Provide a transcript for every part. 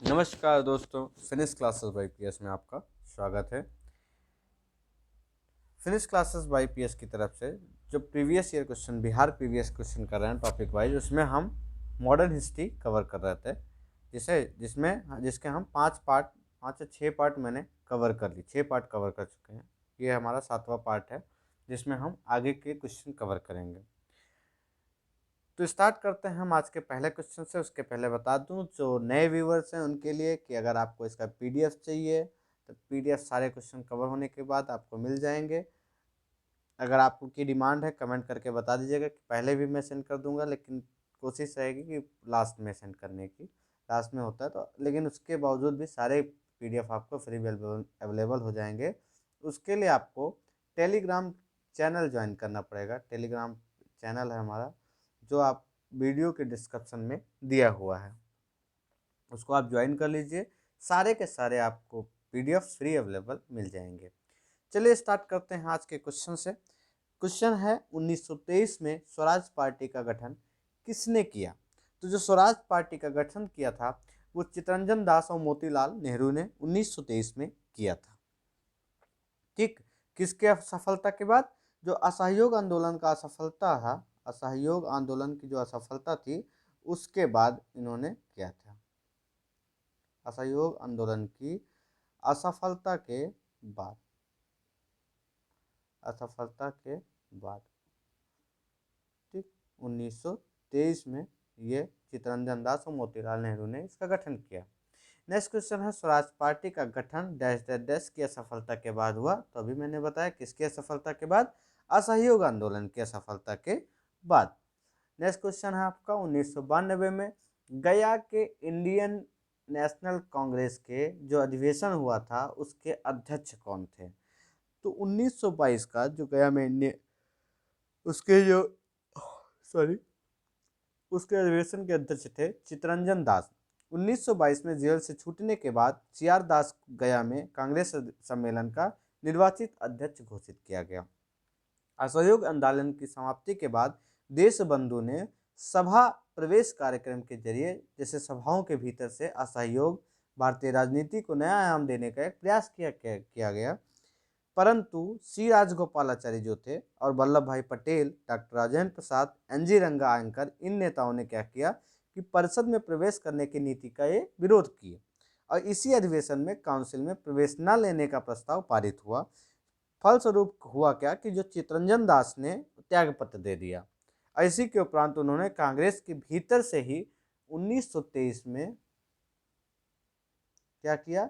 नमस्कार दोस्तों, finish classes bye PS में आपका स्वागत है। फिनिश क्लासेस बाय पीएस की तरफ से जो previous year question, Bihar previous question कर रहे हैं टॉपिक वाइज, उसमें हम मॉडर्न हिस्ट्री कवर कर रहे थे, जिसके हम 5 या 6 पार्ट मैंने कवर कर ली, 6 पार्ट कवर कर चुके हैं। ये हमारा 7वां पार्ट है जिसमें हम आगे के क्वेश्चन कवर करेंगे। तो स्टार्ट करते हैं हम आज के पहले क्वेश्चन से। उसके पहले बता दूं जो नए व्यूवर्स हैं उनके लिए कि अगर आपको इसका पीडीएफ चाहिए तो पीडीएफ सारे क्वेश्चन कवर होने के बाद आपको मिल जाएंगे। अगर आपको की डिमांड है कमेंट करके बता दीजिएगा कि पहले भी मैं सेंड कर दूंगा, लेकिन कोशिश रहेगी कि लास्ट में सेंड करने की। लास्ट में होता है तो, लेकिन उसके बावजूद भी सारे पीडीएफ आपको फ्री अवेलेबल हो जाएंगे। उसके लिए आपको टेलीग्राम चैनल ज्वाइन करना पड़ेगा। टेलीग्राम चैनल है हमारा, जो आप वीडियो के डिस्क्रिप्शन में दिया हुआ है, उसको आप ज्वाइन कर लीजिए। सारे के सारे आपको पीडीएफ फ्री अवेलेबल मिल जाएंगे। चलिए स्टार्ट करते हैं आज के क्वेश्चन से। क्वेश्चन है 1923 में स्वराज पार्टी का गठन किसने किया? तो जो स्वराज पार्टी का गठन किया था वो चितरंजन दास और मोतीलाल नेहरू ने 1923 में किया था। ठीक, किसके असफलता के बाद? जो असहयोग आंदोलन का असफलता था, असहयोग आंदोलन की जो असफलता थी उसके बाद इन्होंने किया था। असहयोग आंदोलन की असफलता के बाद, असफलता के बाद, ठीक, 1923 में ये चितरंजन दास और मोतीलाल नेहरू ने इसका गठन किया। नेक्स्ट क्वेश्चन है स्वराज पार्टी का गठन डैश डैश डैश की असफलता के बाद हुआ। तो अभी मैंने बताया किसकी असफलता के बाद? असहयोग आंदोलन की असफलता के बाद। नेक्स्ट क्वेश्चन है आपका 1992 में गया के इंडियन नेशनल कांग्रेस के जो अधिवेशन हुआ था उसके अध्यक्ष कौन थे? तो 1922 का जो गया में उसके जो सॉरी उसके अधिवेशन के अध्यक्ष थे चितरंजन दास। 1922 में जेल से छूटने के बाद सीआर दास गया में कांग्रेस सम्मेलन का निर्वाचित अध्यक्ष घोषित किया गया। असहयोग आंदोलन की समाप्ति के बाद देशबंधु ने सभा प्रवेश कार्यक्रम के जरिए, जैसे सभाओं के भीतर से असहयोग भारतीय राजनीति को नया आयाम देने का एक प्रयास किया गया। परंतु सी राजगोपालाचारी जो थे और वल्लभ भाई पटेल, डॉक्टर राजेंद्र प्रसाद, एनजी रंगा आयंकर, इन नेताओं ने क्या किया कि परिषद में प्रवेश करने की नीति का ये विरोध किए और इसी अधिवेशन में काउंसिल में प्रवेश न लेने का प्रस्ताव पारित हुआ। फलस्वरूप हुआ क्या कि जो चितरंजन दास ने त्याग पत्र दे दिया। इसी के उपरांत उन्होंने कांग्रेस के भीतर से ही 1923 में क्या किया?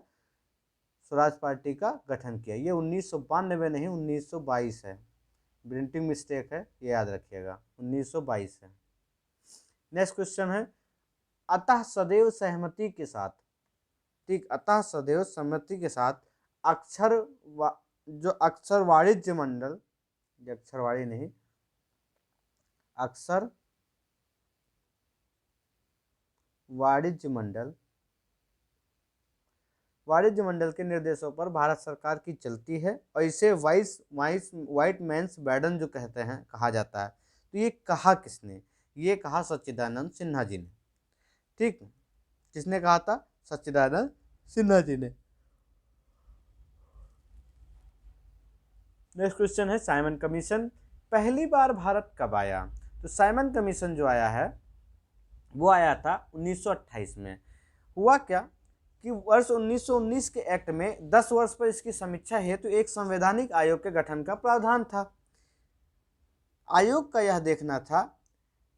स्वराज पार्टी का गठन किया। ये 1992 नहीं 1922 है, प्रिंटिंग मिस्टेक है, ये याद रखिएगा, 1922 है। नेक्स्ट क्वेश्चन है अतः सदैव सहमति के साथ, ठीक, अतः सदैव सहमति के साथ जो अक्षर वाणिज्य मंडल, ये अक्षरवाड़ी नहीं, अक्षर वाणिज्य मंडल, वाणिज्य मंडल के निर्देशों पर भारत सरकार की चलती है और इसे व्हाइट मैंस बैडन जो कहते हैं, कहा जाता है। तो ये कहा किसने? ये कहा सच्चिदानंद सिन्हा जी ने। ठीक, किसने कहा था? सच्चिदानंद सिन्हा जी ने। नेक्स्ट क्वेश्चन है साइमन कमीशन पहली बार भारत कब आया? तो साइमन कमीशन जो आया है वो आया था 1928 में। हुआ क्या कि वर्ष 1919 के एक्ट में 10 वर्ष पर इसकी समीक्षा हेतु एक संवैधानिक आयोग के गठन का प्रावधान था। आयोग का यह देखना था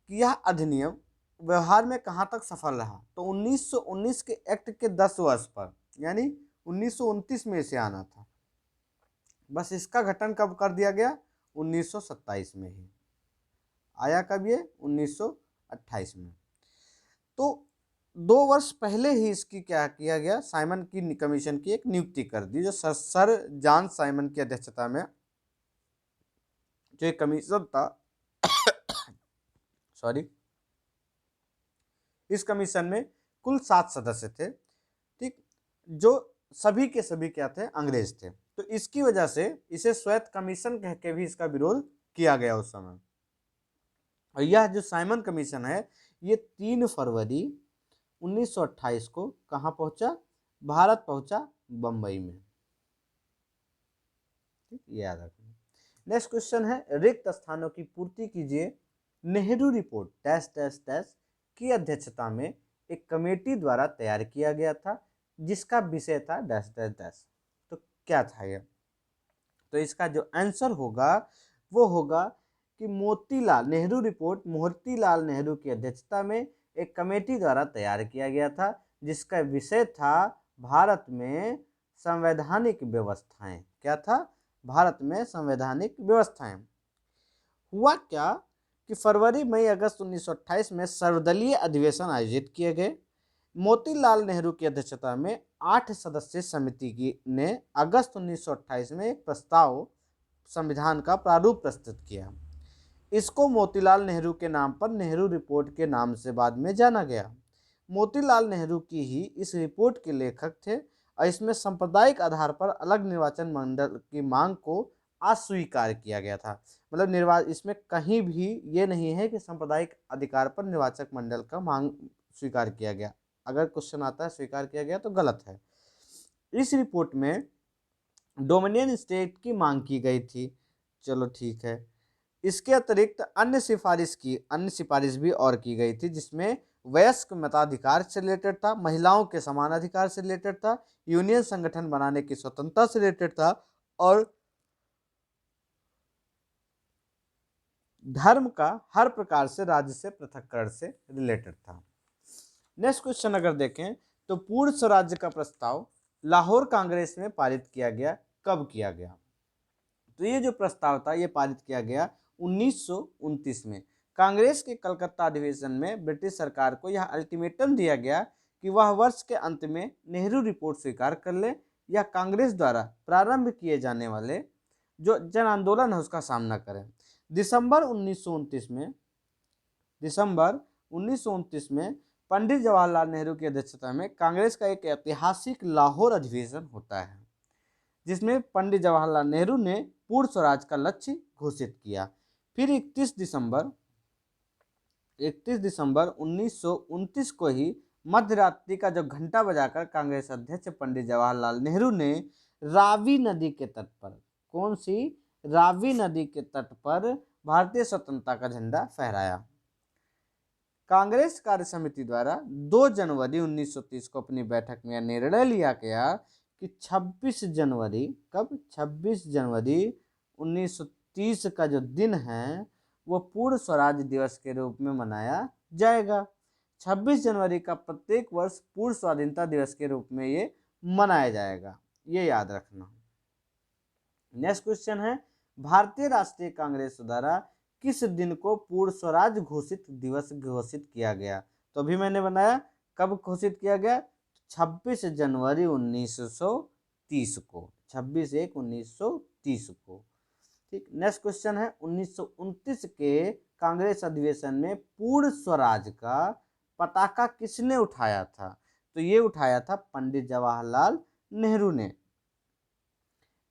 कि यह अधिनियम व्यवहार में कहां तक सफल रहा। तो 1919 के एक्ट के 10 वर्ष पर, यानी 1929 में इसे आना था, बस इसका गठन कब कर दिया गया? 1927 में ही आया। कब ये? 1928 में। तो 2 वर्ष पहले ही इसकी क्या किया गया? साइमन की कमीशन की एक नियुक्ति कर दी, जो सर जॉन साइमन की अध्यक्षता में जो एक कमीशन था सॉरी, इस कमीशन में कुल 7 सदस्य थे, ठीक, जो सभी के सभी क्या थे? अंग्रेज थे। तो इसकी वजह से इसे श्वेत कमीशन कह के भी इसका विरोध किया गया उस समय। और यह जो साइमन कमीशन है ये 3 फरवरी 1928 को कहाँ पहुंचा? भारत पहुंचा, बंबई में। ठीक, ये याद रखना। नेक्स्ट क्वेश्चन है, रिक्त स्थानों की पूर्ति कीजिए। Nehru report dash dash dash की अध्यक्षता में एक कमेटी द्वारा तैयार किया गया था, जिसका विषय था डैश डैश डैश। तो क्या था ये? तो इसका जो आंसर होगा वो होगा कि मोतीलाल नेहरू रिपोर्ट मोतीलाल नेहरू की अध्यक्षता में एक कमेटी द्वारा तैयार किया गया था, जिसका विषय था भारत में संवैधानिक व्यवस्थाएं। क्या था? भारत में संवैधानिक व्यवस्थाएं। हुआ क्या कि फरवरी मई अगस्त 1928 में सर्वदलीय अधिवेशन आयोजित किए गए। मोतीलाल नेहरू की अध्यक्षता में 8 सदस्यीय समिति की ने अगस्त 1928 में एक प्रस्ताव संविधान का प्रारूप प्रस्तुत किया। इसको मोतीलाल नेहरू के नाम पर नेहरू रिपोर्ट के नाम से बाद में जाना गया। मोतीलाल नेहरू की ही इस रिपोर्ट के लेखक थे और इसमें सांप्रदायिक आधार पर अलग निर्वाचन मंडल की मांग को अस्वीकार किया गया था। मतलब इसमें कहीं भी ये नहीं है कि सांप्रदायिक अधिकार पर निर्वाचक मंडल का मांग स्वीकार किया गया। अगर क्वेश्चन आता है स्वीकार किया गया तो गलत है। इस रिपोर्ट में डोमिनियन स्टेट की मांग की गई थी। चलो ठीक है। इसके अतिरिक्त अन्य सिफारिश भी और की गई थी, जिसमें वयस्क मताधिकार से रिलेटेड था, महिलाओं के समान अधिकार से रिलेटेड था, यूनियन संगठन बनाने की स्वतंत्रता से रिलेटेड था और धर्म का हर प्रकार से राज्य से पृथक्करण से रिलेटेड था। नेक्स्ट क्वेश्चन अगर देखें तो पूर्ण स्वराज्य का प्रस्ताव लाहौर कांग्रेस में पारित किया गया। कब किया गया? तो ये जो प्रस्ताव था ये पारित किया गया 1929 में। कांग्रेस के कलकत्ता अधिवेशन में ब्रिटिश सरकार को यह अल्टीमेटम दिया गया कि वह वर्ष के अंत में नेहरू रिपोर्ट स्वीकार कर ले या कांग्रेस द्वारा प्रारंभ किए जाने वाले जो जन आंदोलन है उसका सामना करें। दिसंबर 1929 में पंडित जवाहरलाल नेहरू की अध्यक्षता में कांग्रेस का एक ऐतिहासिक लाहौर अधिवेशन होता है, जिसमें पंडित जवाहरलाल नेहरू ने पूर्ण स्वराज का लक्ष्य घोषित किया। फिर 31 दिसंबर 1929 को ही मध्य रात्रि का जो घंटा बजाकर कांग्रेस अध्यक्ष पंडित जवाहरलाल नेहरू ने रावी नदी के तट पर, कौन सी? रावी नदी के तट पर भारतीय स्वतंत्रता का झंडा फहराया। कांग्रेस कार्य समिति द्वारा 2 जनवरी 1930 को अपनी बैठक में निर्णय लिया गया कि 26 जनवरी 1930 का जो दिन है वो पूर्ण स्वराज दिवस के रूप में मनाया जाएगा। 26 जनवरी का प्रत्येक वर्ष पूर्ण स्वाधीनता दिवस के रूप में ये मनाया जाएगा, ये याद रखना। नेक्स्ट क्वेश्चन है, भारतीय राष्ट्रीय कांग्रेस द्वारा किस दिन को पूर्ण स्वराज घोषित दिवस घोषित किया गया? तो अभी मैंने बनाया, कब घोषित किया गया? 26 जनवरी 1930 को, 26/1/1930 को। ठीक। नेक्स्ट क्वेश्चन है, 1929 के कांग्रेस अधिवेशन में पूर्ण स्वराज का पताका किसने उठाया था? तो ये उठाया था पंडित जवाहरलाल नेहरू ने।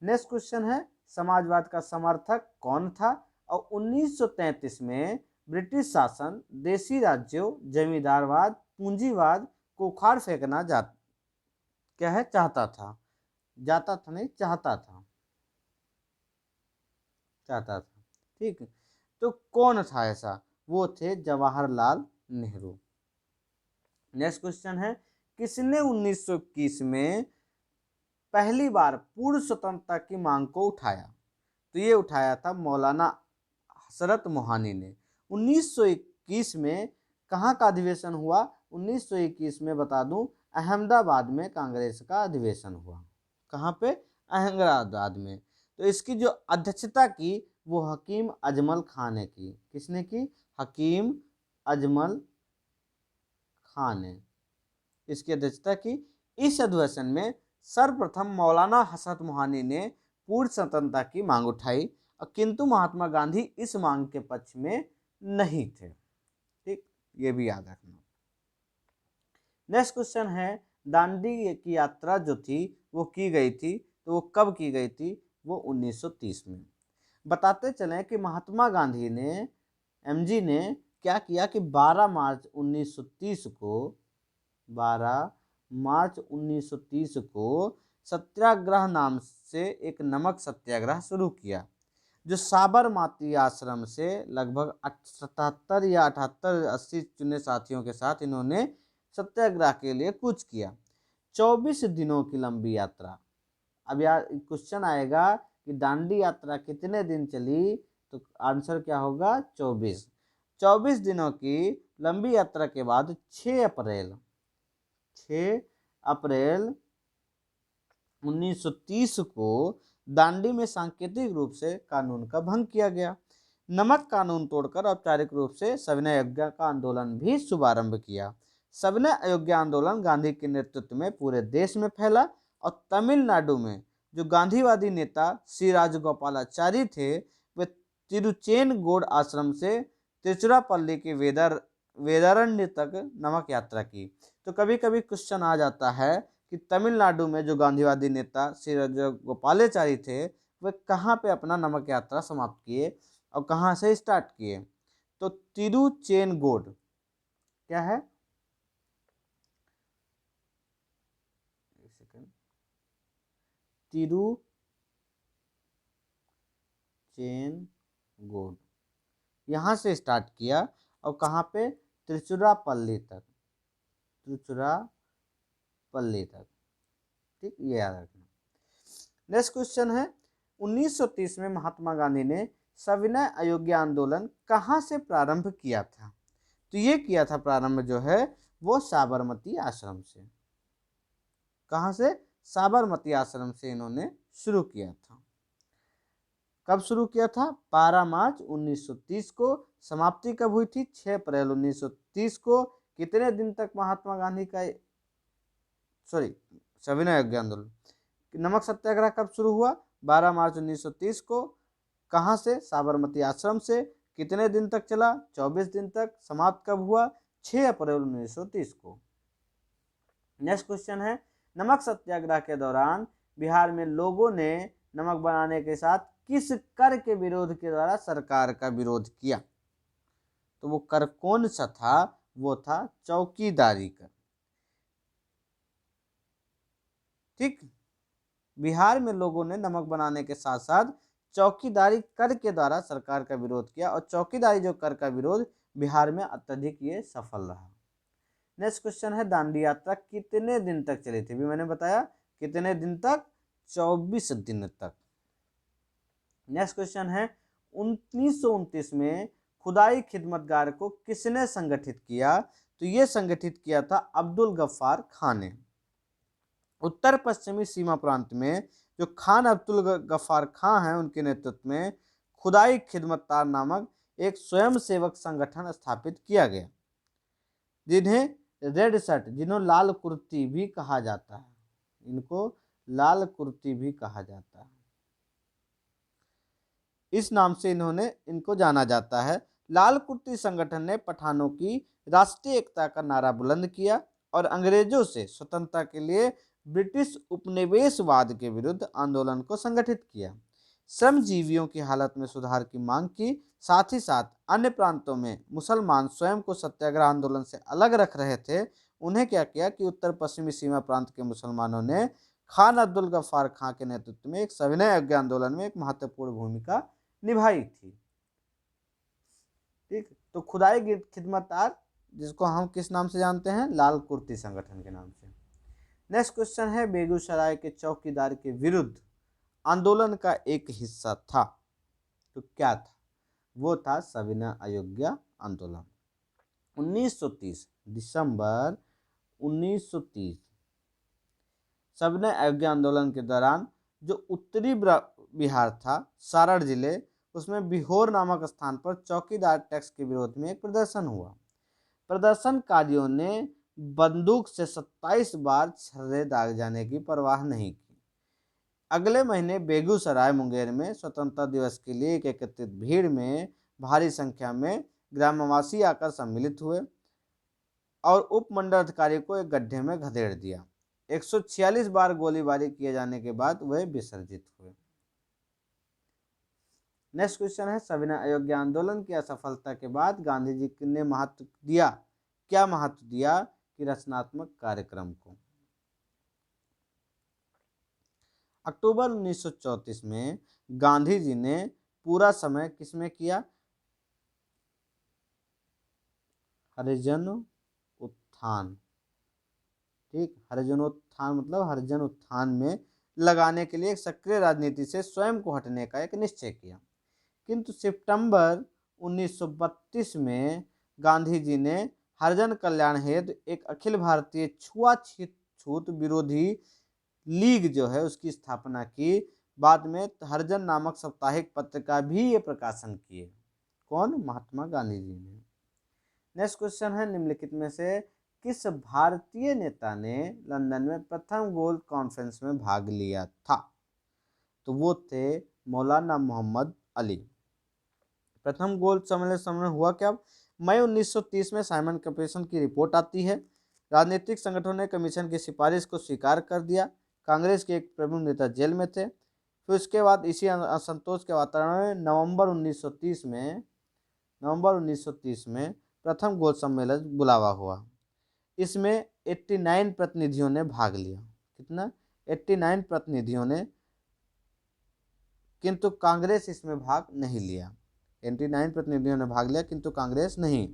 नेक्स्ट क्वेश्चन है, समाजवाद का समर्थक कौन था? और 1933 में ब्रिटिश शासन देशी राज्यों, जमींदारवाद, पूंजीवाद को उखाड़ फेंकना चाहता था। ठीक। तो कौन था ऐसा? वो थे जवाहरलाल नेहरू। नेक्स्ट क्वेश्चन है, किसने 1921 में पहली बार पूर्ण स्वतंत्रता की मांग को उठाया? तो ये उठाया था मौलाना हसरत मोहानी ने। 1921 में कहाँ का अधिवेशन हुआ? 1921 में बता दूं, अहमदाबाद में कांग्रेस का अधिवेशन हुआ। कहाँ पे? अहमदाबाद में। तो इसकी जो अध्यक्षता की वो हकीम अजमल खान ने की। किसने की? हकीम अजमल खान ने इसकी अध्यक्षता की। इस अधिवेशन में सर्वप्रथम मौलाना हसरत मोहानी ने पूर्ण स्वतंत्रता की मांग उठाई, किंतु महात्मा गांधी इस मांग के पक्ष में नहीं थे। ठीक, ये भी याद रखना। नेक्स्ट क्वेश्चन है, दांडी की यात्रा जो थी वो की गई थी, तो वो कब की गई थी? वो 1930 में। बताते चलें कि महात्मा गांधी ने एमजी ने क्या किया कि 12 मार्च 1930 को 12 मार्च 1930 को सत्याग्रह नाम से एक नमक सत्याग्रह शुरू किया, जो साबरमती आश्रम से लगभग 77 या 78-80 चुने साथियों के साथ इन्होंने सत्याग्रह के लिए कूच किया। 24 दिनों की लंबी यात्रा। अब यार क्वेश्चन आएगा कि दांडी यात्रा कितने दिन चली, तो आंसर क्या होगा 24। 24 दिनों की लंबी यात्रा के बाद 6 अप्रैल 1930 को दांडी में सांकेतिक रूप से कानून का भंग किया गया। नमक कानून तोड़कर औपचारिक रूप से सविनय अवज्ञा का आंदोलन भी शुभारंभ किया। सविनय अवज्ञा आंदोलन गांधी के नेतृत्व में पूरे देश में फैला और तमिलनाडु में जो गांधीवादी नेता श्री राजगोपालाचारी थे, वे तिरुचेनगोड आश्रम से तिरुचिरापल्ली के वेदारण्य तक नमक यात्रा की। तो कभी कभी क्वेश्चन आ जाता है कि तमिलनाडु में जो गांधीवादी नेता श्री राजगोपालाचारी थे, वे कहाँ पे अपना नमक यात्रा समाप्त किए और कहाँ से स्टार्ट किए। तो तिरुचेनगोड क्या है, तिरुचेनगोड यहाँ से स्टार्ट किया और कहाँ पे तिरुचिरापल्ली तक, ठीक, ये याद रखना। नेक्स्ट क्वेश्चन है 1930 में महात्मा गांधी ने सविनय अवज्ञा आंदोलन कहाँ से प्रारंभ किया था? तो ये किया था प्रारंभ जो है वो साबरमती आश्रम से। कहाँ से? साबरमती आश्रम से इन्होंने शुरू किया था। कब शुरू किया था? 12 मार्च 1930 को। समाप्ति कब हुई थी? 6 अप्रैल 1930 को। कितने दिन तक महात्मा गांधी का सविनय अवज्ञा आंदोलन, नमक सत्याग्रह कब शुरू हुआ? 12 मार्च 1930 को। कहाँ से? साबरमती आश्रम से। कितने दिन तक चला? 24 दिन तक। समाप्त कब हुआ? 6 अप्रैल 1930 को। नेक्स्ट क्वेश्चन है नमक सत्याग्रह के दौरान बिहार में लोगों ने नमक बनाने के साथ किस कर के विरोध के द्वारा सरकार का विरोध किया? तो वो कर कौन सा था? वो था चौकीदारी कर। ठीक, बिहार में लोगों ने नमक बनाने के साथ साथ चौकीदारी कर के द्वारा सरकार का विरोध किया और चौकीदारी जो कर का विरोध बिहार में अत्यधिक ये सफल रहा। नेक्स्ट क्वेश्चन है दांडी यात्रा कितने दिन तक चली थी? भी मैंने बताया कितने दिन तक? 24 दिन तक। नेक्स्ट क्वेश्चन है 1929 में खुदाई खिदमतगार को किसने संगठित किया? तो ये संगठित किया था अब्दुल गफ्फार खान ने। उत्तर पश्चिमी सीमा प्रांत में जो खान अब्दुल गफ्फार खान हैं, उनके नेतृत्व में खुदाई खिदमतगार नामक एक स्वयंसेवक संगठन स्थापित किया गया, जिन्हें रेड शर्ट, जिन्हों लाल कुर्ती भी कहा जाता है, इनको लाल कुर्ती भी कहा जाता है, इस नाम से इनको जाना जाता है। लाल कुर्ती संगठन ने पठानों की राष्ट्रीय एकता का नारा बुलंद किया और अंग्रेजों से स्वतंत्रता के लिए ब्रिटिश उपनिवेशवाद के विरुद्ध आंदोलन को संगठित किया। श्रमजीवियों की हालत में सुधार की मांग की। साथ ही साथ अन्य प्रांतों में मुसलमान स्वयं को सत्याग्रह आंदोलन से अलग रख रहे थे। उन्हें क्या किया कि उत्तर पश्चिमी सीमा प्रांत के मुसलमानों ने खान अब्दुल गफ्फार खान के नेतृत्व में एक सविनय अवज्ञा आंदोलन में एक महत्वपूर्ण भूमिका निभाई थी। ठीक, तो खुदाई खिदमतगार जिसको हम किस नाम से जानते हैं? लाल कुर्ती संगठन के नाम से। नेक्स्ट क्वेश्चन है बेगूसराय के चौकीदार के विरुद्ध आंदोलन का एक हिस्सा था, तो क्या था? वो था सविनय अवज्ञा आंदोलन। 1930 दिसंबर 1930 सविनय अवज्ञा आंदोलन के दौरान जो उत्तरी बिहार था, सारण जिले, उसमें बिहोर नामक स्थान पर चौकीदार टैक्स के विरोध में एक प्रदर्शन हुआ। प्रदर्शनकारियों ने बंदूक से 27 बार छर्रे दाग जाने की परवाह नहीं की। अगले महीने बेगूसराय मुंगेर में स्वतंत्रता दिवस के लिए एकत्रित भीड़ में भारी संख्या में ग्रामवासी आकर सम्मिलित हुए और उपमंडल अधिकारी को एक गड्ढे में घसेड़ दिया। 146 बार गोलीबारी किए जाने के बाद वह विसर्जित हुए। नेक्स्ट क्वेश्चन है सविनय अवज्ञा आंदोलन की असफलता के बाद गांधी जी ने महत्व दिया, क्या महत्व दिया कि रचनात्मक कार्यक्रम को। अक्टूबर 1934 में गांधी जी ने पूरा समय किसमें किया? हरिजन उत्थान। ठीक, हरिजनोत्थान मतलब हरिजन उत्थान में लगाने के लिए एक सक्रिय राजनीति से स्वयं को हटने का एक निश्चय किया। किंतु सितंबर 1932 में गांधी जी ने हरिजन कल्याण हेतु एक अखिल भारतीय छूत विरोधी लीग जो है उसकी स्थापना की। बाद में हरिजन नामक साप्ताहिक पत्र का भी ये प्रकाशन किए। कौन? महात्मा गांधी जी ने। नेक्स्ट क्वेश्चन है, निम्नलिखित में से किस भारतीय नेता ने लंदन में प्रथम गोल्ड कॉन्फ्रेंस में भाग लिया था? तो वो थे मौलाना मोहम्मद अली। प्रथम गोल्ड सम्मेलन हुआ क्या? मई 1930 में साइमन कमीशन की रिपोर्ट आती है। राजनीतिक संगठनों ने कमीशन की सिफारिश को स्वीकार कर दिया। कांग्रेस के एक प्रमुख नेता जेल में थे। फिर उसके बाद इसी असंतोष के वातावरण में नवंबर 1930 में प्रथम गोल्ड सम्मेलन बुलावा हुआ। इसमें 89 प्रतिनिधियों ने भाग लिया। कितना? 89 प्रतिनिधियों ने, किंतु कांग्रेस इसमें भाग नहीं लिया। 89 प्रतिनिधियों ने भाग लिया किंतु कांग्रेस नहीं।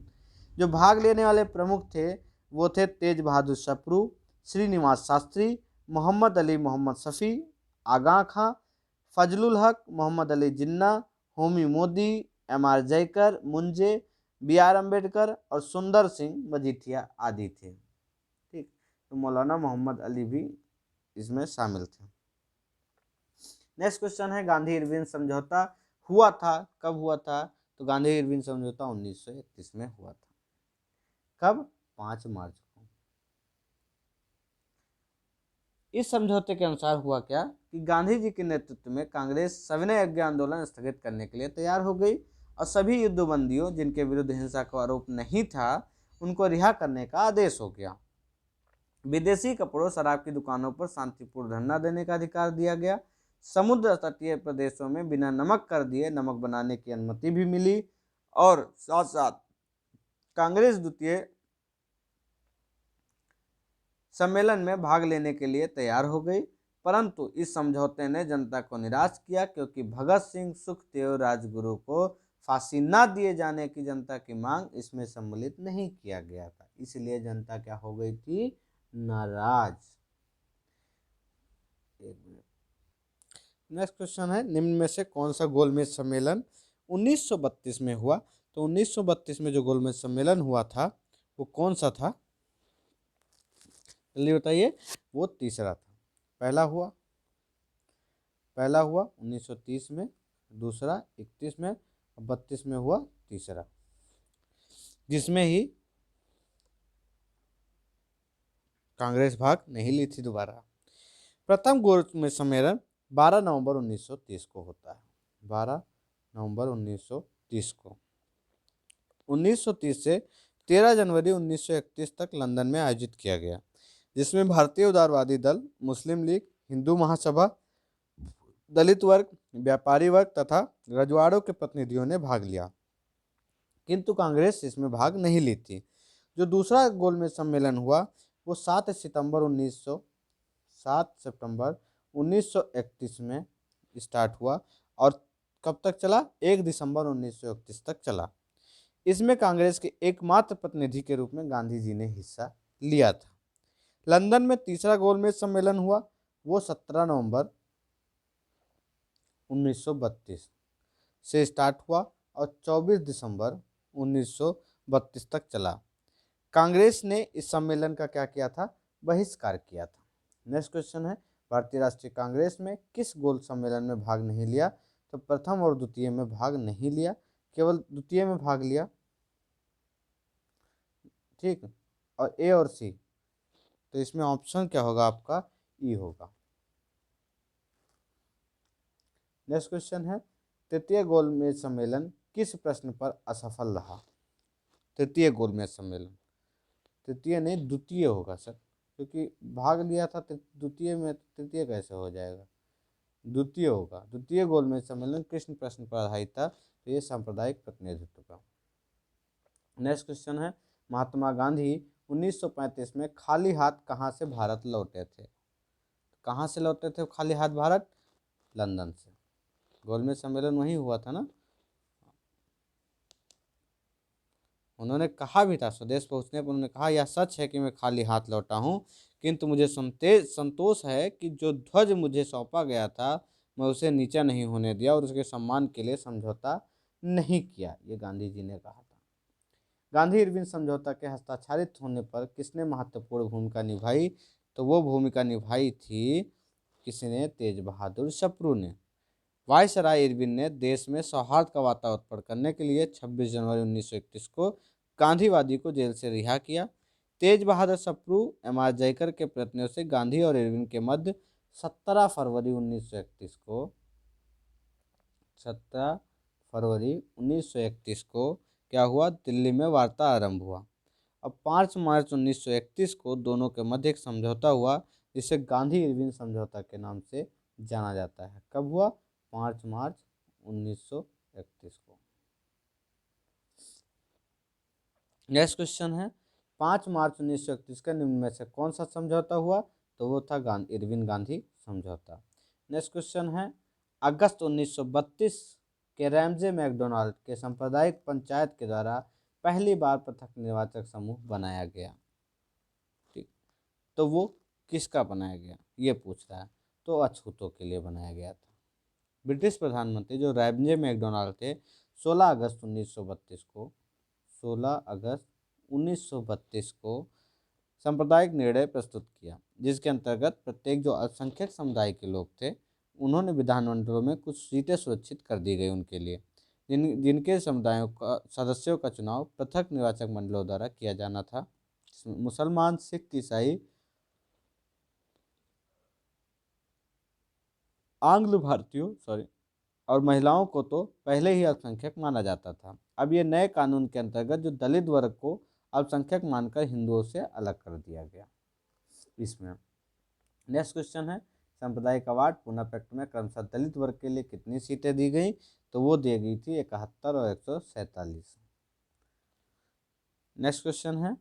जो भाग लेने वाले प्रमुख थे वो थे तेज बहादुर सप्रू, श्रीनिवास शास्त्री, मोहम्मद अली मोहम्मद शफी, आगा खां, फजलुल हक, मोहम्मद अली जिन्ना, होमी मोदी, एम.आर. जयकर, मुंजे, बी.आर. अम्बेडकर और सुंदर सिंह मजीठिया आदि थे। ठीक, तो मौलाना मोहम्मद अली भी इसमें शामिल थे। नेक्स्ट क्वेश्चन है, गांधी इरविन समझौता हुआ था, कब हुआ था? तो गांधी इरविन समझौता 1931 में हुआ था। कब? 5 मार्च को। इस समझौते के अनुसार हुआ क्या कि गांधी जी के नेतृत्व में कांग्रेस सविनय अवज्ञा आंदोलन स्थगित करने के लिए तैयार हो गई और सभी युद्धबंदियों जिनके विरुद्ध हिंसा का आरोप नहीं था उनको रिहा करने का आदेश हो गया। विदेशी कपड़ों, शराब की दुकानों पर शांतिपूर्ण धरना देने का अधिकार दिया गया। समुद्र तटीय प्रदेशों में बिना नमक कर दिए नमक बनाने की अनुमति भी मिली और साथ साथ कांग्रेस द्वितीय सम्मेलन में भाग लेने के लिए तैयार हो गई। परंतु इस समझौते ने जनता को निराश किया क्योंकि भगत सिंह, सुखदेव, राजगुरु को फांसी न दिए जाने की जनता की मांग इसमें सम्मिलित नहीं किया गया था। इसलिए जनता क्या हो गई थी? नाराज। नेक्स्ट क्वेश्चन है, निम्न में से कौन सा गोलमेज सम्मेलन 1932 में हुआ? तो 1932 में जो गोलमेज सम्मेलन हुआ था वो कौन सा था? जल्दी बताइए। वो तीसरा था। पहला हुआ 1930 में, दूसरा 31 में, 32 में हुआ तीसरा, जिसमें ही कांग्रेस भाग नहीं ली थी दोबारा। प्रथम गोलमेज सम्मेलन 12 नवंबर 1930 को होता है। 12 नवंबर 1930 को। 1930 से 13 जनवरी 1931 तक लंदन में आयोजित किया गया, जिसमें भारतीय उदारवादी दल, मुस्लिम लीग, हिंदू महासभा, दलित वर्ग, व्यापारी वर्ग तथा रजवाड़ों के प्रतिनिधियों ने भाग लिया, किंतु कांग्रेस इसमें भाग नहीं ली थी। जो दूसरा गोलमेज सम्मेलन हुआ वो 7 सितंबर 1931 में स्टार्ट हुआ और कब तक चला? 1 दिसंबर 1931 तक चला। इसमें कांग्रेस के एकमात्र प्रतिनिधि के रूप में गांधी जी ने हिस्सा लिया था। लंदन में तीसरा गोलमेज सम्मेलन हुआ वो 17 नवंबर 1932 से स्टार्ट हुआ और 24 दिसंबर 1932 तक चला। कांग्रेस ने इस सम्मेलन का क्या किया था? बहिष्कार किया था। नेक्स्ट क्वेश्चन है, भारतीय राष्ट्रीय कांग्रेस में किस गोल्ड सम्मेलन में भाग नहीं लिया? तो प्रथम और द्वितीय में भाग नहीं लिया, केवल द्वितीय में भाग लिया। ठीक, और ए और सी, तो इसमें ऑप्शन क्या होगा आपका? ई होगा। नेक्स्ट क्वेश्चन है, तृतीय गोलमेज सम्मेलन किस प्रश्न पर असफल रहा? तृतीय गोलमेज सम्मेलन, तृतीय नहीं द्वितीय होगा सर, क्योंकि भाग लिया था द्वितीय में, तृतीय कैसे हो जाएगा? द्वितीय होगा। द्वितीय गोलमेज सम्मेलन किस प्रश्न पर आधारित था? तो ये सांप्रदायिक प्रतिनिधित्व का। नेक्स्ट क्वेश्चन है, महात्मा गांधी 1935 में खाली हाथ कहाँ से भारत लौटे थे? कहाँ से लौटे थे खाली हाथ भारत? लंदन से। गोलमेज सम्मेलन वहीं हुआ था ना। उन्होंने कहा भी था, स्वदेश पहुंचने पर उन्होंने कहा, यह सच है कि मैं खाली हाथ लौटा हूं, किंतु मुझे संतोष है कि जो ध्वज मुझे सौंपा गया था मैं उसे नीचा नहीं होने दिया और उसके सम्मान के लिए समझौता नहीं किया। ये गांधी जी ने कहा था। गांधी इरविन समझौता के हस्ताक्षरित होने पर किसने महत्वपूर्ण भूमिका निभाई? तो वो भूमिका निभाई थी किसने? तेज बहादुर सप्रू ने। वायसराय इरविन ने देश में सौहार्द का वातावरण उत्पन्न करने के लिए 26 जनवरी 1931 को गांधीवादी को जेल से रिहा किया। तेज बहादुर सप्रू एम आर जयकर के प्रयत्नों से गांधी और इरविन के मध्य 17 फरवरी 1931 को 17 फरवरी 1931 को क्या हुआ? दिल्ली में वार्ता आरंभ हुआ। अब 5 मार्च 1931 को दोनों के मध्य एक समझौता हुआ जिसे गांधी इरविन समझौता के नाम से जाना जाता है। कब हुआ? 5 मार्च 1931 को। नेक्स्ट क्वेश्चन है, 5 मार्च 1931 का निम्न में से कौन सा समझौता हुआ? तो वो था इरविन गांधी समझौता। नेक्स्ट क्वेश्चन है, अगस्त 1932 के रैमजे मैकडोनाल्ड के सांप्रदायिक पंचायत के द्वारा पहली बार पृथक निर्वाचक समूह बनाया गया। ठीक, तो वो किसका बनाया गया ये पूछ रहा है। तो अछूतों के लिए बनाया गया था। ब्रिटिश प्रधानमंत्री जो रैमजे मैकडोनाल्ड थे 16 अगस्त 1932 को 16 अगस्त 1932 को सांप्रदायिक निर्णय प्रस्तुत किया, जिसके अंतर्गत प्रत्येक जो अल्पसंख्यक समुदाय के लोग थे उन्होंने विधानमंडलों में कुछ सीटें सुरक्षित कर दी गई उनके लिए, जिनके समुदायों का सदस्यों का चुनाव पृथक निर्वाचक मंडलों द्वारा किया जाना था। मुसलमान, सिख, ईसाई, आंग्ल भारतीयों और महिलाओं को तो पहले ही अल्पसंख्यक माना जाता था। अब ये नए कानून के अंतर्गत जो दलित वर्ग को अल्पसंख्यक मानकर हिंदुओं से अलग कर दिया गया इसमें। नेक्स्ट क्वेश्चन है, सांप्रदायिक अवार्ड पूना पैक्ट में क्रमशः दलित वर्ग के लिए कितनी सीटें दी गई? तो वो दी गई थी 71 और 147। नेक्स्ट क्वेश्चन है,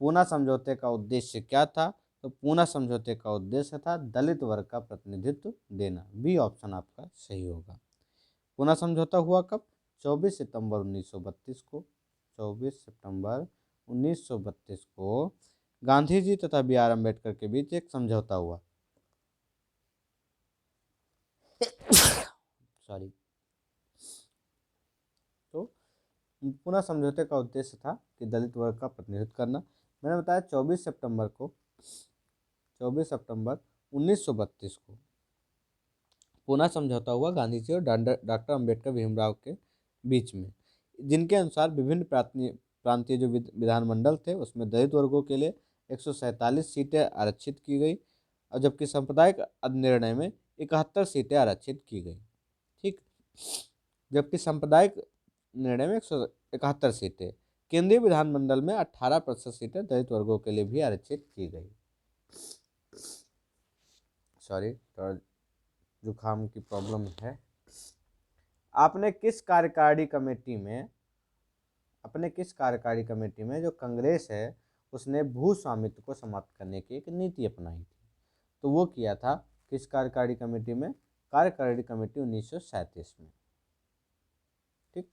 पूना समझौते का उद्देश्य क्या था? तो पूना समझौते का उद्देश्य था दलित वर्ग का प्रतिनिधित्व देना। बी ऑप्शन आपका सही होगा। पूना समझौता हुआ कब? 24 सितंबर 1932 को। 24 सितंबर 1932 को गांधी जी तथा बी आर अम्बेडकर के बीच एक समझौता हुआ। सॉरी। तो पूना समझौते का उद्देश्य था कि दलित वर्ग का प्रतिनिधित्व करना। मैंने बताया 24 सितंबर 1932 को पूना समझौता हुआ गांधी जी और डॉक्टर अम्बेडकर भीमराव के बीच में, जिनके अनुसार विभिन्न प्रांतीय जो विधानमंडल थे उसमें दलित वर्गों के लिए 147 सीटें आरक्षित की गई और जबकि सांप्रदायिक निर्णय में 71 सीटें आरक्षित की गई। ठीक, जबकि सांप्रदायिक निर्णय में 171 सीटें, केंद्रीय विधानमंडल में 18% सीटें दलित वर्गों के लिए भी आरक्षित की गई। सॉरी, थोड़ा जुकाम की प्रॉब्लम है। आपने किस कार्यकारिणी कमेटी में जो कांग्रेस है उसने भू स्वामित्व को समाप्त करने की एक नीति अपनाई थी? तो वो किया था किस कार्यकारिणी कमेटी में? कार्यकारिणी कमेटी 1937 में। ठीक,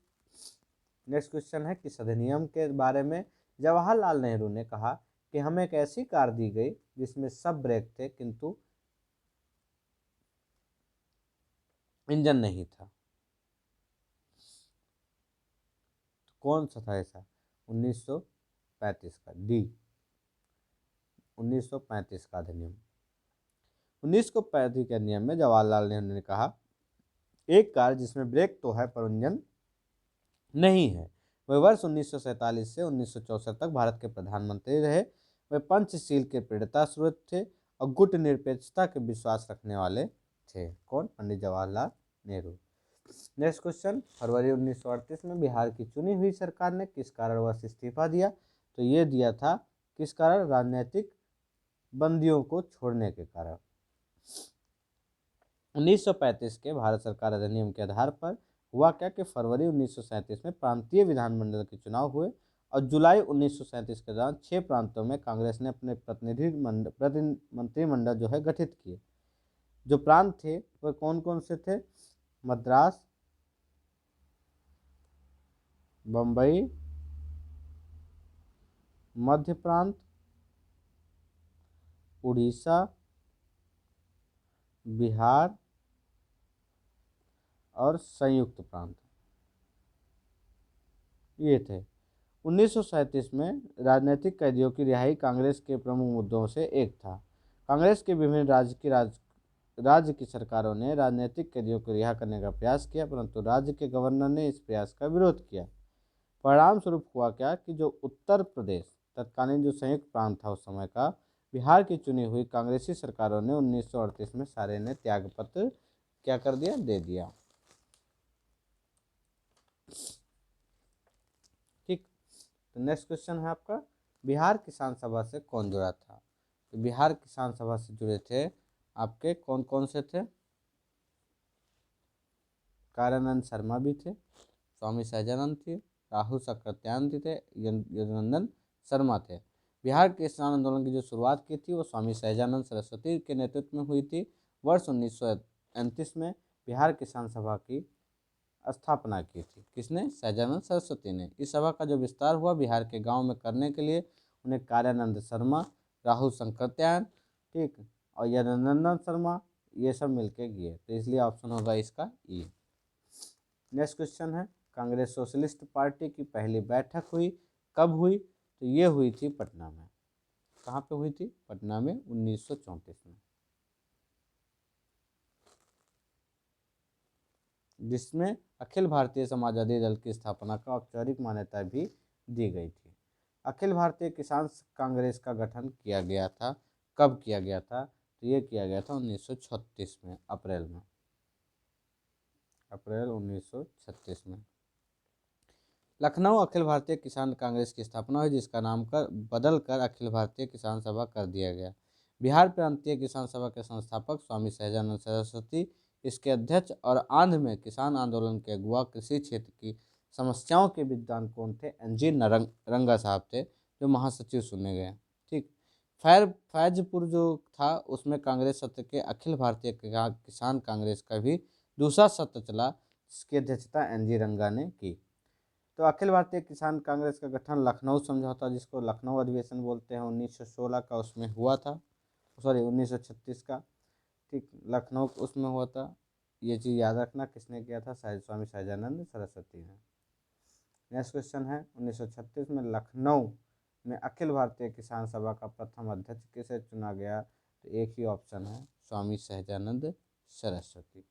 नेक्स्ट क्वेश्चन है, किस अधिनियम के बारे में जवाहरलाल नेहरू ने कहा कि हमें एक ऐसी कार दी गई जिसमें सब ब्रेक थे किंतु इंजन नहीं था? तो कौन सा था ऐसा? 1935 का डी, 1935 का अधिनियम। 1935 के अधिनियम में जवाहरलाल नेहरू ने कहा एक कार जिसमें ब्रेक तो है पर इंजन नहीं है। वे वर्ष 1947 से 1964 तक भारत के प्रधानमंत्री रहे। वे पंचशील के प्रणेता सूरत थे और गुट निरपेक्षता के विश्वास रखने वाले थे। कौन? पंडित जवाहरलाल नेहरू। नेक्स्ट क्वेश्चन, फरवरी 1938 में बिहार की चुनी हुई सरकार ने किस कारणवश इस्तीफा दिया? तो ये दिया था किस कारण? राजनीतिक बंदियों को छोड़ने के कारण। 1935 के भारत सरकार अधिनियम के आधार पर हुआ क्या कि फरवरी 1937 में प्रांतीय विधानमंडल के चुनाव हुए और जुलाई 1937 के दौरान 6 प्रांतों में कांग्रेस ने अपने मंत्रिमंडल जो है गठित किए। जो प्रांत थे वह कौन कौन से थे? मद्रास, बम्बई, मध्य प्रांत, उड़ीसा, बिहार और संयुक्त प्रांत, ये थे। 1937 में राजनीतिक कैदियों की रिहाई कांग्रेस के प्रमुख मुद्दों से एक था। कांग्रेस के विभिन्न राज्य की सरकारों ने राजनीतिक कैदियों को रिहा करने का प्रयास किया, परंतु राज्य के गवर्नर ने इस प्रयास का विरोध किया। परिणाम स्वरूप हुआ क्या कि जो उत्तर प्रदेश, तत्कालीन जो संयुक्त प्रांत था उस समय का, बिहार की चुनी हुई कांग्रेसी सरकारों ने 1938 में सारे ने त्यागपत्र क्या कर दिया? दे दिया। ठीक, तो नेक्स्ट क्वेश्चन है आपका, बिहार किसान सभा से कौन जुड़ा था? तो बिहार किसान सभा से जुड़े थे आपके कौन कौन से थे? कारानंद शर्मा भी थे, स्वामी सहजानंद थे, राहुल सकृत्यानंद थे, यदुनंदन शर्मा थे। बिहार के किसान आंदोलन की जो शुरुआत की थी वो स्वामी सहजानंद सरस्वती के नेतृत्व में हुई थी। वर्ष 1939 में बिहार किसान सभा की स्थापना की थी। किसने? सहजानंद सरस्वती ने। इस सभा का जो विस्तार हुआ बिहार के गांव में करने के लिए उन्हें कार्यानंद शर्मा, राहुल सकृत्यानंद, ठीक, और यदुनंदन शर्मा, ये सब मिलके किए, तो इसलिए ऑप्शन होगा इसका ई। नेक्स्ट क्वेश्चन है, कांग्रेस सोशलिस्ट पार्टी की पहली बैठक हुई कब हुई? तो ये हुई थी पटना में। कहाँ पे हुई थी? पटना में 1934 में, जिसमें अखिल भारतीय समाजवादी दल की स्थापना का औपचारिक मान्यता भी दी गई थी। अखिल भारतीय किसान कांग्रेस का गठन किया गया था, कब किया गया था? तो ये किया गया था 1936 में, अप्रैल 1936 में। लखनऊ अखिल भारतीय किसान कांग्रेस की स्थापना हुई, जिसका नाम बदल कर अखिल भारतीय किसान सभा कर दिया गया। बिहार प्रांतीय किसान सभा के संस्थापक स्वामी सहजानंद सरस्वती, इसके अध्यक्ष, और आंध्र में किसान आंदोलन के अगुआ कृषि क्षेत्र की समस्याओं के विद्वान कौन थे? NG रंगा साहब थे, जो महासचिव चुने गए। ठीक, फैजपुर जो था उसमें कांग्रेस सत्र के अखिल भारतीय किसान कांग्रेस का भी दूसरा सत्र चला, जिसकी अध्यक्षता NG रंगा ने की। तो अखिल भारतीय किसान कांग्रेस का गठन लखनऊ समझौता, जिसको लखनऊ अधिवेशन बोलते हैं, 1916 का उसमें हुआ था, सॉरी 1936 का, ठीक, लखनऊ उसमें हुआ था। ये चीज़ याद रखना, किसने किया था? स्वामी सहजानंद सरस्वती ने। नेक्स्ट क्वेश्चन है, 1936 में लखनऊ में अखिल भारतीय किसान सभा का प्रथम अध्यक्ष किसे चुना गया? तो एक ही ऑप्शन है, स्वामी सहजानंद सरस्वती।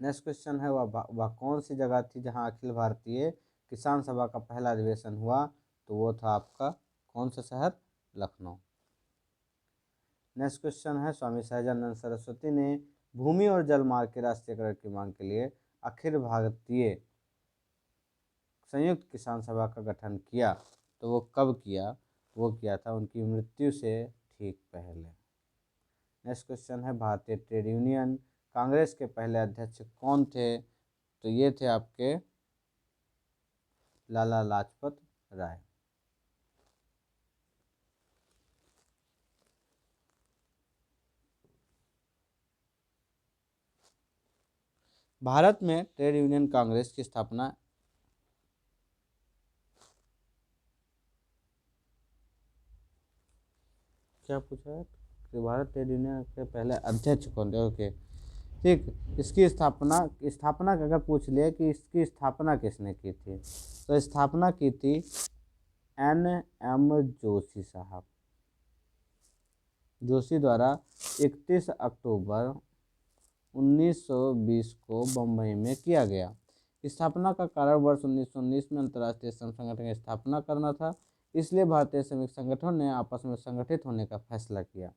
नेक्स्ट क्वेश्चन है, वह कौन सी जगह थी जहां अखिल भारतीय किसान सभा का पहला अधिवेशन हुआ? तो वो था आपका कौन सा शहर? लखनऊ। नेक्स्ट क्वेश्चन है, स्वामी सहजानंद सरस्वती ने भूमि और जल मार्ग के राष्ट्रीयकरण की मांग के लिए अखिल भारतीय संयुक्त किसान सभा का गठन किया, तो वो कब किया? वो किया था उनकी मृत्यु से ठीक पहले। नेक्स्ट क्वेश्चन है, भारतीय ट्रेड यूनियन कांग्रेस के पहले अध्यक्ष कौन थे? तो ये थे आपके लाला लाजपत राय। भारत में ट्रेड यूनियन कांग्रेस की स्थापना क्या पूछा है कि भारत ट्रेड यूनियन के पहले अध्यक्ष कौन थे? ओके, ठीक, इसकी स्थापना का अगर पूछ लिया कि इसकी स्थापना किसने की थी, तो स्थापना की थी NM जोशी साहब, जोशी द्वारा 31 अक्टूबर 1920 को बम्बई में किया गया। स्थापना का कारण वर्ष 1919 में अंतर्राष्ट्रीय श्रम संगठन की स्थापना करना था, इसलिए भारतीय श्रमिक संगठनों ने आपस में संगठित होने का फैसला किया।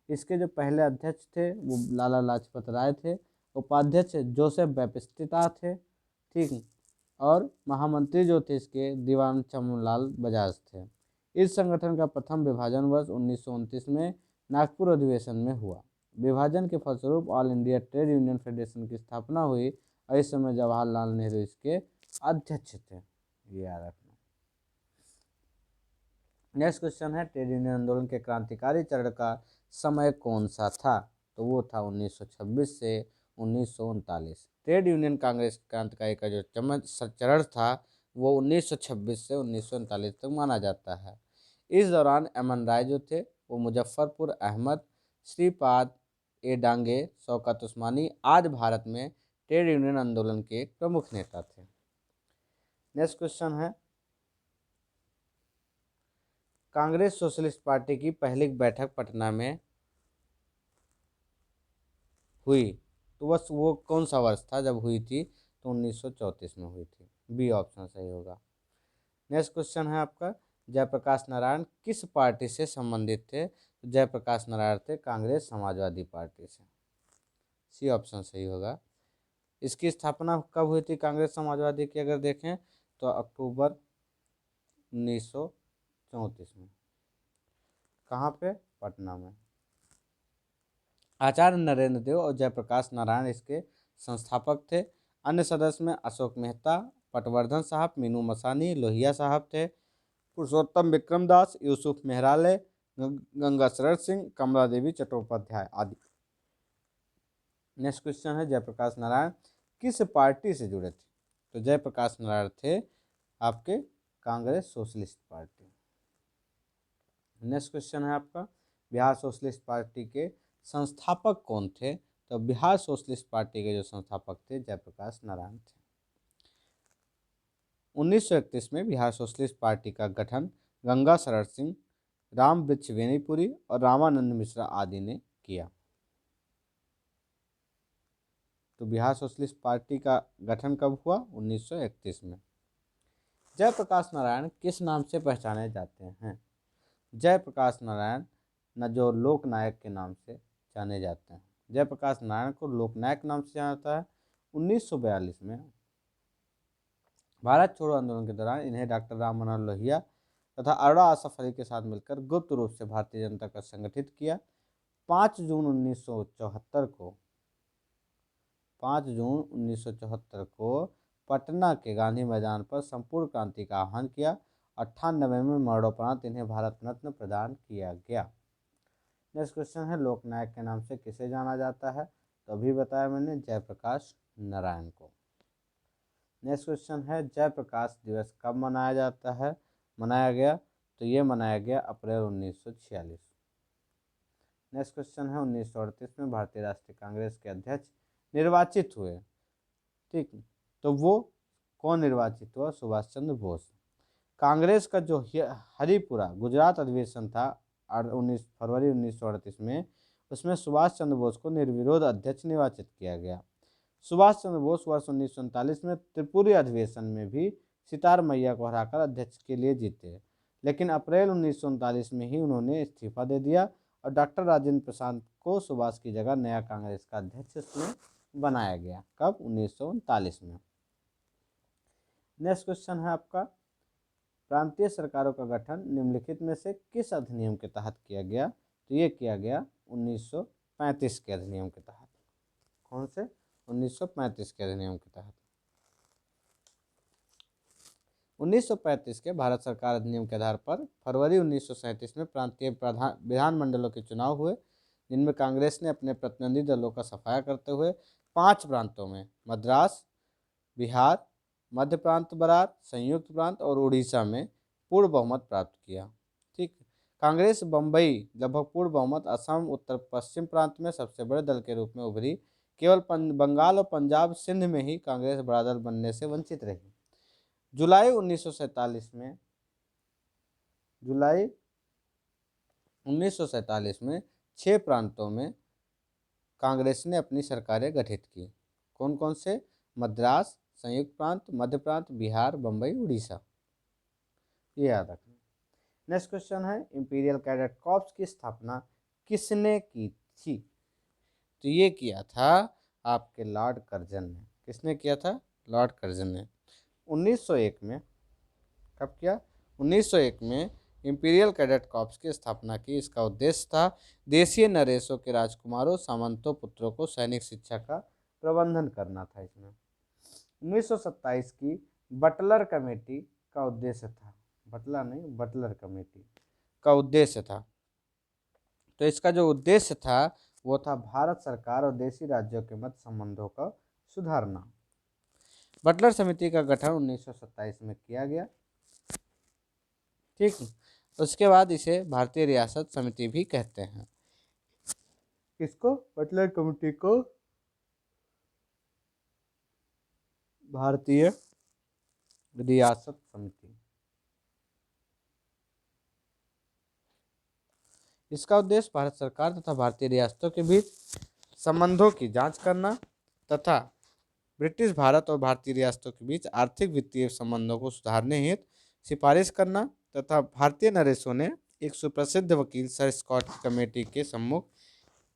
इसके जो पहले अध्यक्ष थे वो लाला लाजपत राय थे, उपाध्यक्ष जोसेफ बैप्टिस्टा थे, ठीक, और महामंत्री जो थे इसके दीवान चमनलाल बजाज थे। इस संगठन का प्रथम विभाजन वर्ष 1929 में नागपुर अधिवेशन में हुआ। विभाजन के फलस्वरूप all India trade union federation की स्थापना हुई और इस समय जवाहरलाल नेहरू इसके अध्यक्ष थे। ये याद रखना। नेक्स्ट क्वेश्चन है, ट्रेड यूनियन आंदोलन के क्रांतिकारी चरण का समय कौन सा था? तो वो था 1926 से 1939। ट्रेड यूनियन कांग्रेस क्रांतिकारी का जो चरण था वो 1926 से 1939 तक माना जाता है। इस दौरान अमन राय जो थे वो मुजफ्फरपुर अहमद, श्रीपाद ए डांगे, शौकत उस्मानी आज भारत में ट्रेड यूनियन आंदोलन के एक प्रमुख नेता थे। नेक्स्ट क्वेश्चन है, कांग्रेस सोशलिस्ट पार्टी की पहली बैठक पटना में हुई, तो बस वो कौन सा वर्ष था जब हुई थी? तो 1934 में हुई थी। बी ऑप्शन सही होगा। नेक्स्ट क्वेश्चन है आपका, जयप्रकाश नारायण किस पार्टी से संबंधित थे? तो जयप्रकाश नारायण थे कांग्रेस समाजवादी पार्टी से। सी ऑप्शन सही होगा। इसकी स्थापना कब हुई थी कांग्रेस समाजवादी की? अगर देखें तो अक्टूबर 1934 में। कहाँ पे? पटना में। आचार्य नरेंद्र देव और जयप्रकाश नारायण इसके संस्थापक थे। अन्य सदस्य में अशोक मेहता, पटवर्धन साहब, मीनू मसानी, लोहिया साहब थे, पुरुषोत्तम विक्रम दास, यूसुफ मेहराले, गंगा शरण सिंह, कमला देवी चट्टोपाध्याय आदि। नेक्स्ट क्वेश्चन है, जयप्रकाश नारायण किस पार्टी से जुड़े थे? तो जयप्रकाश नारायण थे आपके Congress socialist party. Next question है आपका, बिहार सोशलिस्ट पार्टी के संस्थापक कौन थे? तो बिहार सोशलिस्ट पार्टी के जो संस्थापक थे जयप्रकाश नारायण थे। 1931 में बिहार सोशलिस्ट पार्टी का गठन गंगा शरण सिंह, राम वृक्ष बेनीपुरी और रामानंद मिश्रा आदि ने किया। तो बिहार सोशलिस्ट पार्टी का गठन कब हुआ? 1931 में। जयप्रकाश नारायण किस नाम से पहचाने जाते हैं? जयप्रकाश नारायण न जो लोकनायक के नाम से जाने जाते हैं। जयप्रकाश नारायण को लोकनायक नाम से जाना जाता है। 1942 में भारत छोड़ो आंदोलन के दौरान इन्हें डॉक्टर राम मनोहर लोहिया तथा अरोड़ा आसफ अली के साथ मिलकर गुप्त रूप से भारतीय जनता का संगठित किया। 5 जून 1974 को 5 जून 1974 को पटना के गांधी मैदान पर संपूर्ण क्रांति का आह्वान किया। 98 में मरणोपरांत इन्हें भारत रत्न प्रदान किया गया। नेक्स्ट क्वेश्चन है, लोकनायक के नाम से किसे जाना जाता है? तो अभी बताया मैंने, जयप्रकाश नारायण को। नेक्स्ट क्वेश्चन है, जयप्रकाश दिवस कब मनाया गया? तो ये मनाया गया अप्रैल 1946। नेक्स्ट क्वेश्चन है, 1938 में भारतीय राष्ट्रीय कांग्रेस के अध्यक्ष निर्वाचित हुए। ठीक, तो वो कौन निर्वाचित हुआ? सुभाष चंद्र बोस। कांग्रेस का जो हरिपुरा गुजरात अधिवेशन था 19 फरवरी 1938 में, उसमें सुभाष चंद्र बोस को निर्विरोध अध्यक्ष निर्वाचित किया गया। सुभाष चंद्र बोस वर्ष 1939 में त्रिपुरी अधिवेशन में भी सितार मैया को हराकर अध्यक्ष के लिए जीते, लेकिन अप्रैल 1939 में ही उन्होंने इस्तीफा दे दिया और डॉक्टर राजेंद्र प्रसाद को सुभाष की जगह नया कांग्रेस का अध्यक्ष उसमें बनाया गया। कब? 1939 में। नेक्स्ट क्वेश्चन है आपका, प्रांतीय सरकारों का गठन निम्नलिखित में से किस अधिनियम के तहत किया गया? तो ये किया गया 1935 के अधिनियम के तहत। कौन से? 1935 के अधिनियम के तहत। 1935 के भारत सरकार अधिनियम के आधार पर फरवरी 1937 में प्रांतीय विधानमंडलों के चुनाव हुए, जिनमें कांग्रेस ने अपने प्रतिनिधि दलों का सफाया करते हुए 5 प्रांतों में मद्रास, बिहार, मध्य प्रांत बरार, संयुक्त प्रांत और उड़ीसा में पूर्ण बहुमत प्राप्त किया। ठीक, कांग्रेस बम्बई लगभग पूर्ण बहुमत, असम उत्तर पश्चिम प्रांत में सबसे बड़े दल के रूप में उभरी। केवल बंगाल और पंजाब सिंध में ही कांग्रेस बड़ा दल बनने से वंचित रही। जुलाई 1947 में 6 प्रांतों में कांग्रेस ने अपनी सरकारें गठित की। कौन कौन से? मद्रास, संयुक्त प्रांत, मध्य प्रांत, बिहार, बम्बई, उड़ीसा। ये याद रखना। नेक्स्ट क्वेश्चन है, इंपीरियल कैडेट कॉर्प्स की स्थापना किसने की थी? तो ये किया था आपके लॉर्ड कर्जन ने। किसने किया था? लॉर्ड कर्जन ने। 1901 में। कब किया? 1901 में इंपीरियल कैडेट कॉर्प्स की स्थापना की। इसका उद्देश्य था देशीय नरेशों के राजकुमारों, सामंतों, पुत्रों को सैनिक शिक्षा का प्रबंधन करना था। इसमें 1927 की बटलर कमेटी का उद्देश्य था, बटलर नहीं, बटलर कमेटी का उद्देश्य था। तो इसका जो उद्देश्य था वो था भारत सरकार और देशी राज्यों के मध्य संबंधों का सुधारना। बटलर समिति का गठन 1927 में किया गया। ठीक, उसके बाद इसे भारतीय रियासत समिति भी कहते हैं। किसको? बटलर कमेटी को भारतीय रियासत समिति। इसका उद्देश्य भारत सरकार तथा भारतीय रियासतों के बीच संबंधों की जांच करना तथा ब्रिटिश भारत और भारतीय रियासतों के बीच आर्थिक वित्तीय संबंधों को सुधारने हेतु सिफारिश करना तथा भारतीय नरेशों ने एक सुप्रसिद्ध वकील सर स्कॉट की कमेटी के सम्मुख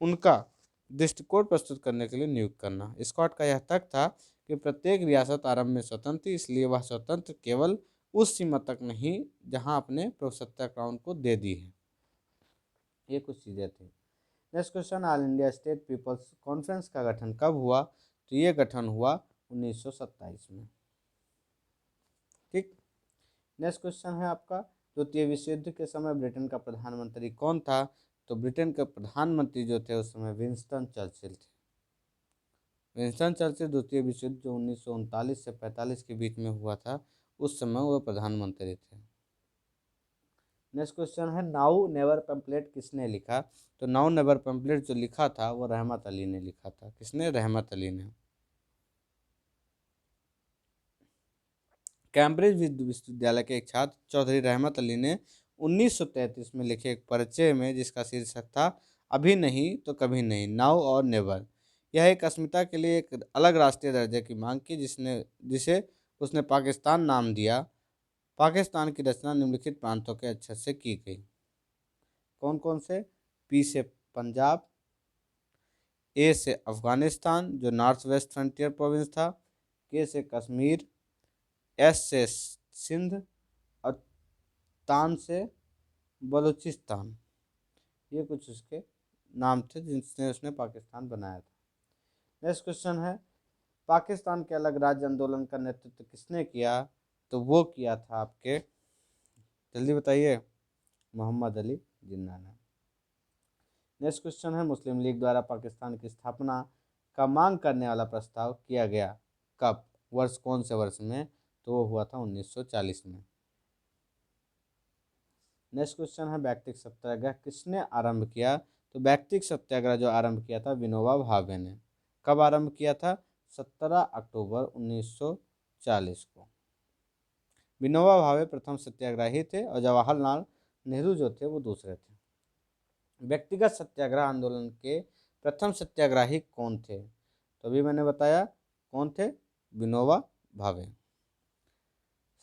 उनका दृष्टिकोण प्रस्तुत करने के लिए नियुक्त करना। स्कॉट का यह तर्क था कि प्रत्येक रियासत आरंभ में स्वतंत्र थी, इसलिए वह स्वतंत्र केवल उस सीमा तक नहीं जहां अपने प्रभुसत्ता क्राउन को दे दी है। ये कुछ चीज़ें थी। Next question, all India state people's conference का गठन कब हुआ? तो ये गठन हुआ 1927 में। ठीक, नेक्स्ट क्वेश्चन है आपका, द्वितीय विश्व युद्ध के समय ब्रिटेन का प्रधानमंत्री कौन था? तो ब्रिटेन के प्रधानमंत्री जो थे उस समय विंस्टन चर्चिल थे। विंस्टन चर्चिल द्वितीय विश्व युद्ध जो 1939 से 45 के बीच में हुआ था उस समय वो प्रधानमंत्री थे। नेक्स्ट क्वेश्चन है, नाउ नेवर पैम्पलेट किसने लिखा? तो नाउ नेवर पैम्पलेट जो लिखा था वो रहमत अली ने लिखा था। किसने? रहमत अली ने। कैम्ब्रिज विश्वविद्यालय के एक छात्र चौधरी रहमत अली ने 1933 में लिखे एक परिचय में जिसका शीर्षक था अभी नहीं तो कभी नहीं, नाउ और नेवर, यह एक अस्मिता के लिए एक अलग राष्ट्रीय दर्जे की मांग की जिसे उसने पाकिस्तान नाम दिया। पाकिस्तान की रचना निम्नलिखित प्रांतों के अक्षर से की गई। कौन कौन से? पी से पंजाब, ए से अफगानिस्तान जो नॉर्थ वेस्ट फ्रंटियर प्रोविंस था, के से कश्मीर, एस से सिंध और तान से बलूचिस्तान। ये कुछ उसके नाम थे जिनसे उसने पाकिस्तान बनाया था। नेक्स्ट क्वेश्चन है, पाकिस्तान के अलग राज्य आंदोलन का नेतृत्व किसने किया? तो वो किया था आपके, जल्दी बताइए, मोहम्मद अली जिन्ना ने। नेक्स्ट क्वेश्चन है, मुस्लिम लीग द्वारा पाकिस्तान की स्थापना का मांग करने वाला प्रस्ताव किया गया कब? वर्ष कौन से वर्ष में? तो वो हुआ था 1940 में। नेक्स्ट क्वेश्चन है, व्यक्तिक सत्याग्रह किसने आरंभ किया? तो व्यक्तिक सत्याग्रह जो आरंभ किया था विनोबा भावे ने। कब आरंभ किया था? 17 अक्टूबर 1940 को। विनोबा भावे प्रथम सत्याग्रही थे और जवाहरलाल नेहरू जो थे वो दूसरे थे। व्यक्तिगत सत्याग्रह आंदोलन के प्रथम सत्याग्रही कौन थे? तो अभी मैंने बताया कौन थे, विनोबा भावे।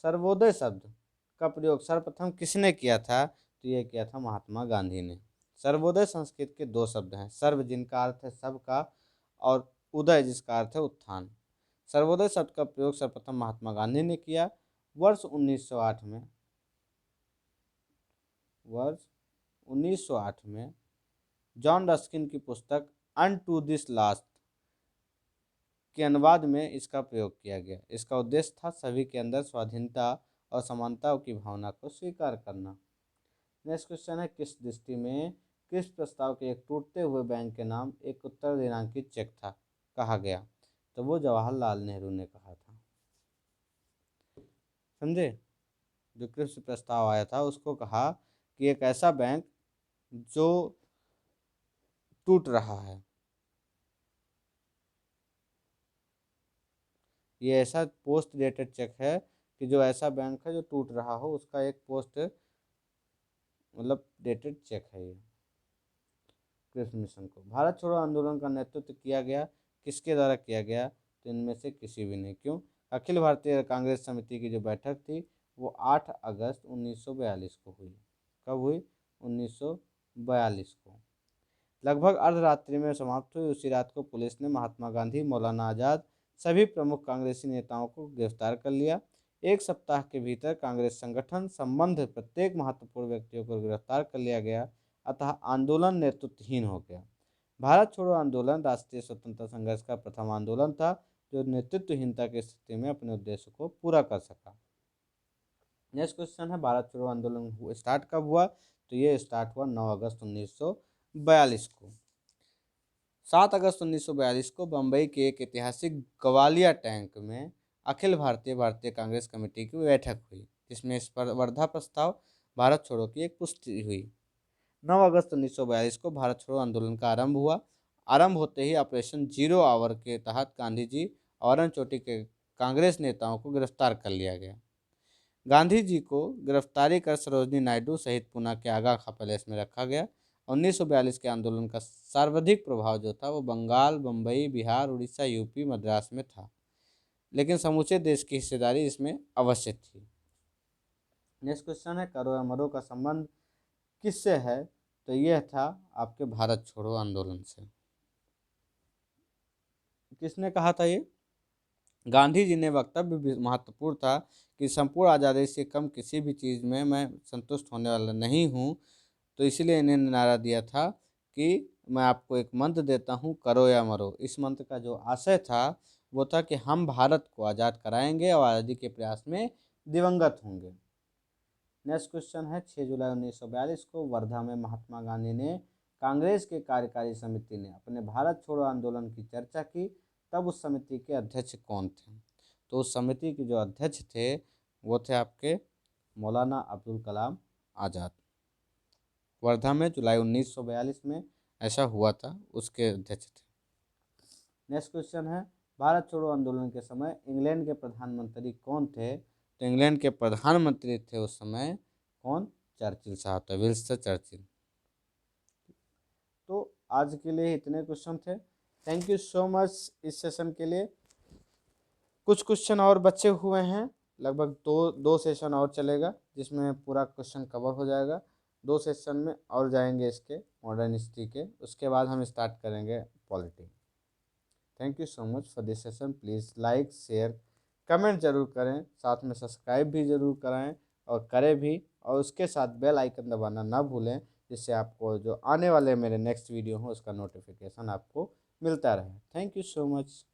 सर्वोदय शब्द का प्रयोग सर्वप्रथम किसने किया था? तो यह किया था महात्मा गांधी ने। सर्वोदय संस्कृत के दो शब्द हैं, सर्व जिनका अर्थ है सबका और उदय जिसका अर्थ है उत्थान। सर्वोदय शब्द का प्रयोग सर्वप्रथम महात्मा गांधी ने किया वर्ष 1908 में। वर्ष 1908 में जॉन रस्किन की पुस्तक अनटू दिस लास्ट के अनुवाद में इसका प्रयोग किया गया। इसका उद्देश्य था सभी के अंदर स्वाधीनता और समानता की भावना को स्वीकार करना। नेक्स्ट क्वेश्चन है, किस दृष्टि में किस प्रस्ताव के एक टूटते हुए बैंक के नाम एक उत्तर दिनांकित चेक था कहा गया? तो वो जवाहरलाल नेहरू ने कहा था। समझे? जो कृषि प्रस्ताव आया था उसको कहा कि एक ऐसा बैंक जो टूट रहा है, ये ऐसा पोस्ट डेटेड चेक है कि जो ऐसा बैंक है जो टूट रहा हो उसका एक पोस्ट मतलब डेटेड चेक है। ये कृषि मिशन को भारत छोड़ो आंदोलन का नेतृत्व किया गया किसके द्वारा किया गया? तो इनमें से किसी भी नहीं। क्यों? अखिल भारतीय कांग्रेस समिति की जो बैठक थी वो 8 अगस्त 1942 को हुई। कब हुई? 1942 को। लगभग अर्धरात्रि में समाप्त हुई उसी रात को पुलिस ने महात्मा गांधी, मौलाना आज़ाद, सभी प्रमुख कांग्रेसी नेताओं को गिरफ्तार कर लिया। एक सप्ताह के भीतर कांग्रेस संगठन संबंध प्रत्येक महत्वपूर्ण व्यक्तियों को गिरफ्तार कर लिया गया, अतः आंदोलन नेतृत्वहीन हो गया। भारत छोड़ो आंदोलन राष्ट्रीय स्वतंत्रता संघर्ष का प्रथम आंदोलन था जो नेतृत्वहीनता की स्थिति में अपने उद्देश्य को पूरा कर सका। नेक्स्ट क्वेश्चन है भारत छोड़ो आंदोलन स्टार्ट कब हुआ, तो ये स्टार्ट हुआ 9 अगस्त 1942 को। 7 अगस्त 1942 को बम्बई के एक ऐतिहासिक गवालिया टैंक में अखिल भारतीय कांग्रेस कमेटी की बैठक हुई, जिसमें इस पर वर्धा प्रस्ताव भारत छोड़ो की एक पुष्टि हुई। 9 अगस्त 1942 को भारत छोड़ो आंदोलन का आरंभ हुआ। आरंभ होते ही ऑपरेशन जीरो आवर के तहत गांधी जी और अन्य चोटी के कांग्रेस नेताओं को गिरफ्तार कर लिया गया। गांधी जी को गिरफ्तारी कर सरोजनी नायडू सहित पूना के आगा खा पैलेस में रखा गया। 1942 के आंदोलन का सर्वाधिक प्रभाव जो था वो बंगाल, बम्बई, बिहार, उड़ीसा, यूपी, मद्रास में था, लेकिन समूचे देश की हिस्सेदारी इसमें अवश्य थी। नेक्स्ट क्वेश्चन है करो या मरो का संबंध किससे है, तो यह था आपके भारत छोड़ो आंदोलन से। किसने कहा था ये? गांधी जी ने वक्तव्य भी महत्वपूर्ण था कि संपूर्ण आज़ादी से कम किसी भी चीज़ में मैं संतुष्ट होने वाला नहीं हूँ, तो इसीलिए इन्हें नारा दिया था कि मैं आपको एक मंत्र देता हूँ, करो या मरो। इस मंत्र का जो आशय था वो था कि हम भारत को आज़ाद कराएंगे और आज़ादी के प्रयास में दिवंगत होंगे। नेक्स्ट क्वेश्चन है 6 जुलाई 1942 को वर्धा में महात्मा गांधी ने कांग्रेस के कार्यकारी समिति ने अपने भारत छोड़ो आंदोलन की चर्चा की, तब उस समिति के अध्यक्ष कौन थे? तो उस समिति के जो अध्यक्ष थे वो थे आपके मौलाना अब्दुल कलाम आज़ाद। वर्धा में जुलाई 1942 में ऐसा हुआ था, उसके अध्यक्ष थे। नेक्स्ट क्वेश्चन है भारत छोड़ो आंदोलन के समय इंग्लैंड के प्रधानमंत्री कौन थे? तो इंग्लैंड के प्रधानमंत्री थे उस समय कौन? चर्चिल साहब थे, विंस्टन चर्चिल। तो आज के लिए इतने क्वेश्चन थे। थैंक यू सो मच इस सेशन के लिए। कुछ क्वेश्चन और बचे हुए हैं, लगभग दो सेशन और चलेगा जिसमें पूरा क्वेश्चन कवर हो जाएगा। 2 सेशन में और जाएंगे इसके मॉडर्न हिस्ट्री के, उसके बाद हम स्टार्ट करेंगे polity. Thank you so much for this session. Please like, share, comment जरूर करें, साथ में सब्सक्राइब भी ज़रूर कराएं और करें भी, और उसके साथ बेल आइकन दबाना ना भूलें, जिससे आपको जो आने वाले मेरे नेक्स्ट वीडियो हो उसका नोटिफिकेशन आपको मिलता रहे। Thank you so much.